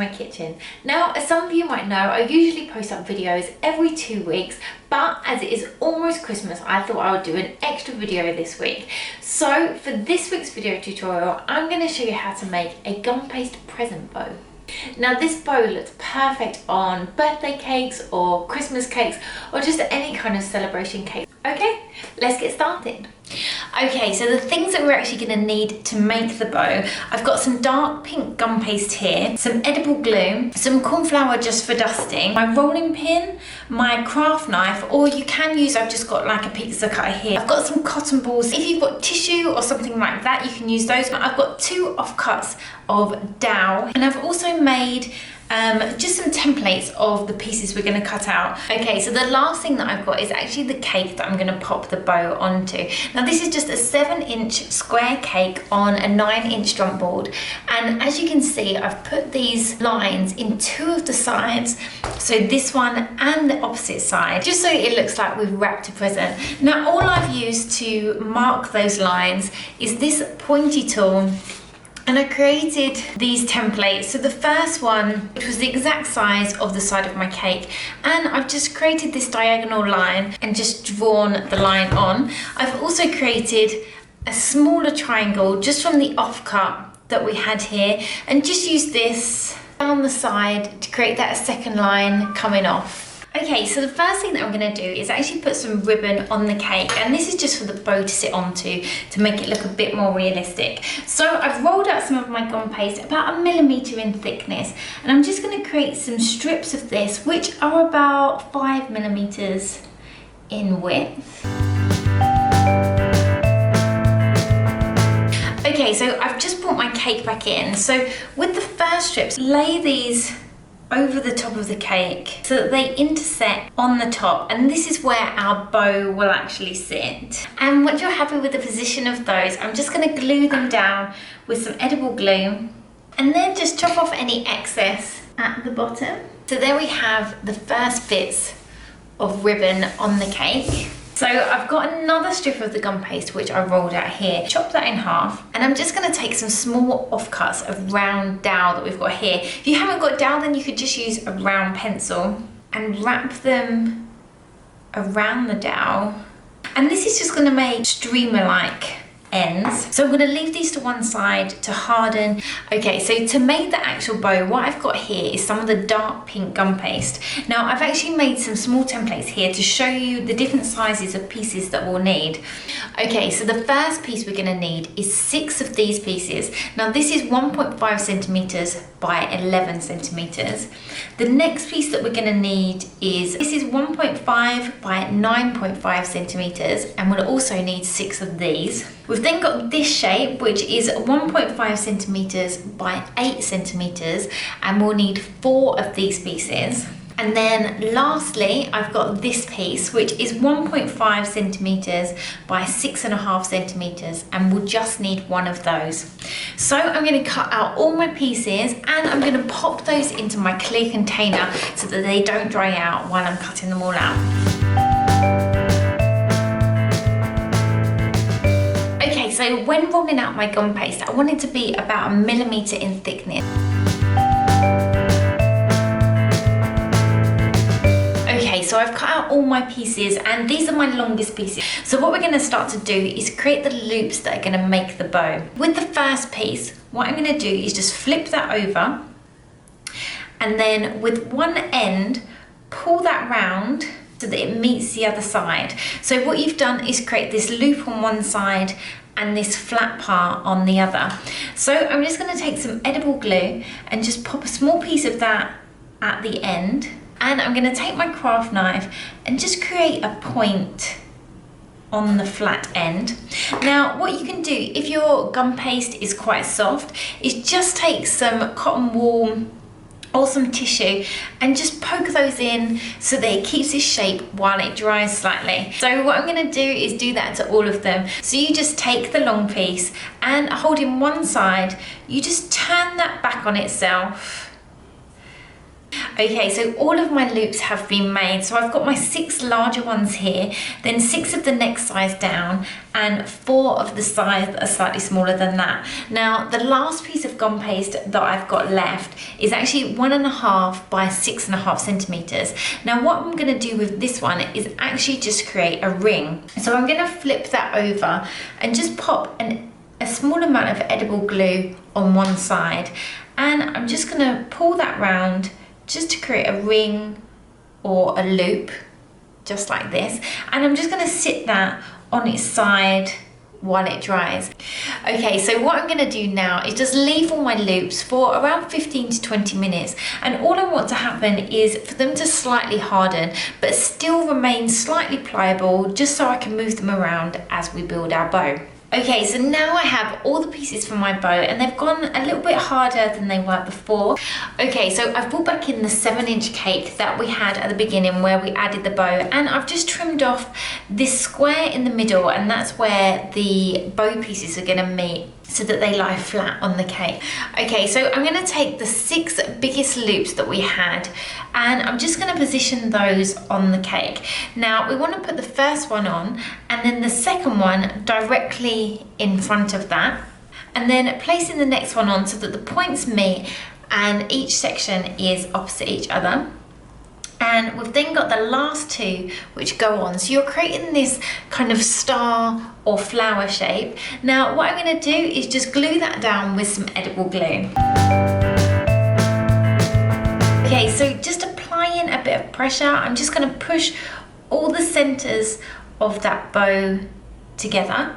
my kitchen. Now, as some of you might know, I usually post up videos every 2 weeks, but as it is almost Christmas, I thought I would do an extra video this week. So for this week's video tutorial, I'm going to show you how to make a gum paste present bow. Now this bow looks perfect on birthday cakes or Christmas cakes or just any kind of celebration cake. Okay, let's get started. Okay, so the things that we're actually going to need to make the bow, I've got some dark pink gum paste here, some edible glue, some corn flour just for dusting, my rolling pin, my craft knife, or you can use, I've just got like a pizza cutter here. I've got some cotton balls. If you've got tissue or something like that, you can use those. I've got 2 offcuts of dowel, and I've also made just some templates of the pieces we're going to cut out. Okay, so the last thing that I've got is actually the cake that I'm going to pop the bow onto. Now this is just a 7-inch square cake on a 9-inch drum board, and as you can see, I've put these lines in 2 of the sides, so this one and the opposite side, just so it looks like we've wrapped a present. Now all I've used to mark those lines is this pointy tool, and I created these templates. So the first one, which was the exact size of the side of my cake, and I've just created this diagonal line and just drawn the line on. I've also created a smaller triangle just from the offcut that we had here, and just used this down the side to create that second line coming off. Okay, so the first thing that I'm going to do is actually put some ribbon on the cake, and this is just for the bow to sit onto to make it look a bit more realistic. So I've rolled out some of my gum paste about 1 millimeter in thickness, and I'm just going to create some strips of this which are about 5 millimeters in width. Okay, so I've just brought my cake back in. So with the first strips, lay these over the top of the cake so that they intersect on the top, and this is where our bow will actually sit. And once you're happy with the position of those, I'm just going to glue them down with some edible glue, and then just chop off any excess at the bottom. So there we have the first bits of ribbon on the cake. So I've got another strip of the gum paste which I rolled out here, chop that in half, and I'm just going to take some small offcuts of round dowel that we've got here. If you haven't got dowel, then you could just use a round pencil and wrap them around the dowel, and this is just going to make streamer-like ends. So I'm going to leave these to one side to harden. Okay, so to make the actual bow, what I've got here is some of the dark pink gum paste. Now I've actually made some small templates here to show you the different sizes of pieces that we'll need. Okay, so the first piece we're going to need is 6 of these pieces. Now this is 1.5 centimeters by 11 centimeters. The next piece that we're going to need is, this is 1.5 by 9.5 centimeters, and we'll also need 6 of these. We've then got this shape, which is 1.5 centimeters by 8 centimeters, and we'll need 4 of these pieces. And then lastly, I've got this piece, which is 1.5 centimeters by 6.5 centimeters, and we'll just need 1 of those. So I'm going to cut out all my pieces, and I'm going to pop those into my clear container so that they don't dry out while I'm cutting them all out. Okay, so when rolling out my gum paste, I want it to be about 1 millimeter in thickness. Okay, so I've cut out all my pieces, and these are my longest pieces. So what we're going to start to do is create the loops that are going to make the bow. With the first piece, what I'm going to do is just flip that over, and then with one end, pull that round so that it meets the other side. So what you've done is create this loop on one side and this flat part on the other. So I'm just going to take some edible glue and just pop a small piece of that at the end, and I'm going to take my craft knife and just create a point on the flat end. Now what you can do if your gum paste is quite soft is just take some cotton wool or some tissue and just poke those in so that it keeps its shape while it dries slightly. So what I'm going to do is do that to all of them. So you just take the long piece and holding one side, you just turn that back on itself Okay, so all of my loops have been made. So I've got my 6 larger ones here, then 6 of the next size down, and 4 of the size that are slightly smaller than that. Now, the last piece of gum paste that I've got left is actually 1.5 by 6.5 centimeters. Now, what I'm gonna do with this one is actually just create a ring. So I'm gonna flip that over and just pop a small amount of edible glue on one side. And I'm just gonna pull that round just to create a ring or a loop, just like this. And I'm just gonna sit that on its side while it dries. Okay, so what I'm gonna do now is just leave all my loops for around 15 to 20 minutes. And all I want to happen is for them to slightly harden, but still remain slightly pliable, just so I can move them around as we build our bow. Okay, so now I have all the pieces for my bow and they've gone a little bit harder than they were before. Okay, so I've brought back in the 7-inch cake that we had at the beginning where we added the bow, and I've just trimmed off this square in the middle, and that's where the bow pieces are gonna meet so that they lie flat on the cake. Okay, so I'm gonna take the 6 biggest loops that we had and I'm just gonna position those on the cake. Now, we wanna put the first one on and then the second one directly in front of that, and then placing the next one on so that the points meet and each section is opposite each other. And we've then got the last 2 which go on. So you're creating this kind of star or flower shape. Now, what I'm gonna do is just glue that down with some edible glue. Okay, so just applying a bit of pressure, I'm just gonna push all the centers of that bow together.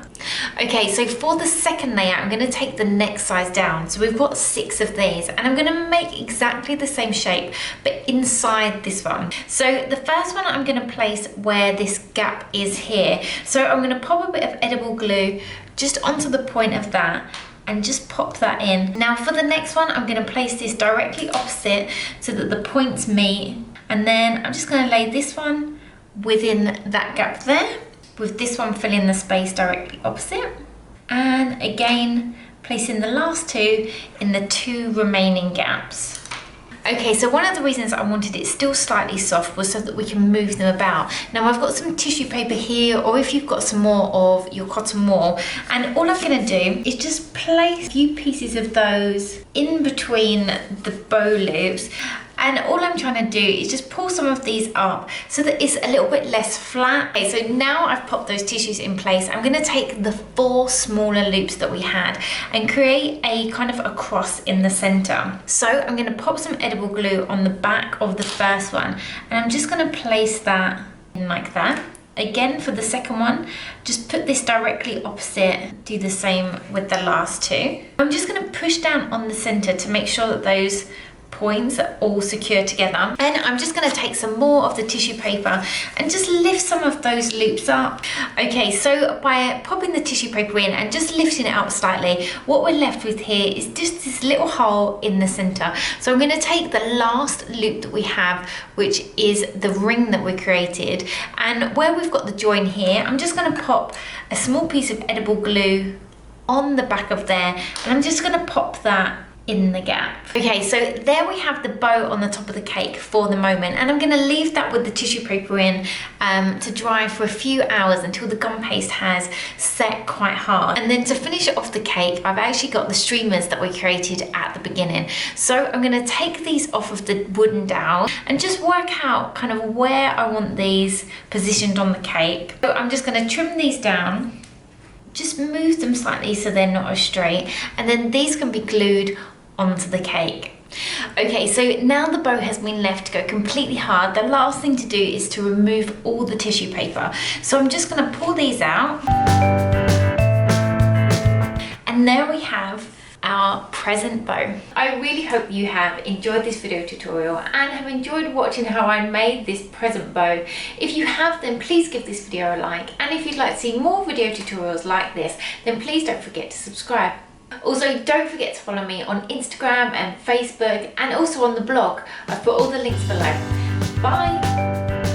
Okay, so for the second layer, I'm gonna take the next size down. So we've got 6 of these, and I'm gonna make exactly the same shape, but inside this one. So the first one I'm gonna place where this gap is here. So I'm gonna pop a bit of edible glue just onto the point of that and just pop that in. Now for the next one, I'm gonna place this directly opposite so that the points meet. And then I'm just gonna lay this one within that gap there, with this one filling the space directly opposite. And again, placing the last 2 in the 2 remaining gaps. Okay, so one of the reasons I wanted it still slightly soft was so that we can move them about. Now I've got some tissue paper here, or if you've got some more of your cotton wool, and all I'm gonna do is just place a few pieces of those in between the bow loops. And all I'm trying to do is just pull some of these up so that it's a little bit less flat. Okay, so now I've popped those tissues in place, I'm gonna take the 4 smaller loops that we had and create a kind of a cross in the center. So I'm gonna pop some edible glue on the back of the first one, and I'm just gonna place that in like that. Again, for the second one, just put this directly opposite, do the same with the last 2. I'm just gonna push down on the center to make sure that those points are all secure together. And I'm just gonna take some more of the tissue paper and just lift some of those loops up. Okay, so by popping the tissue paper in and just lifting it up slightly, what we're left with here is just this little hole in the center. So I'm gonna take the last loop that we have, which is the ring that we created, and where we've got the join here, I'm just gonna pop a small piece of edible glue on the back of there, and I'm just gonna pop that in the gap. Okay, so there we have the bow on the top of the cake for the moment, and I'm gonna leave that with the tissue paper in to dry for a few hours until the gum paste has set quite hard. And then to finish off the cake, I've actually got the streamers that we created at the beginning. So I'm gonna take these off of the wooden dowel and just work out kind of where I want these positioned on the cake. So I'm just gonna trim these down, just move them slightly so they're not as straight, and then these can be glued onto the cake. Okay, so now the bow has been left to go completely hard. The last thing to do is to remove all the tissue paper. So I'm just gonna pull these out. And there we have our present bow. I really hope you have enjoyed this video tutorial and have enjoyed watching how I made this present bow. If you have, then please give this video a like. And if you'd like to see more video tutorials like this, then please don't forget to subscribe. Also, don't forget to follow me on Instagram and Facebook, and also on the blog. I've put all the links below. Bye!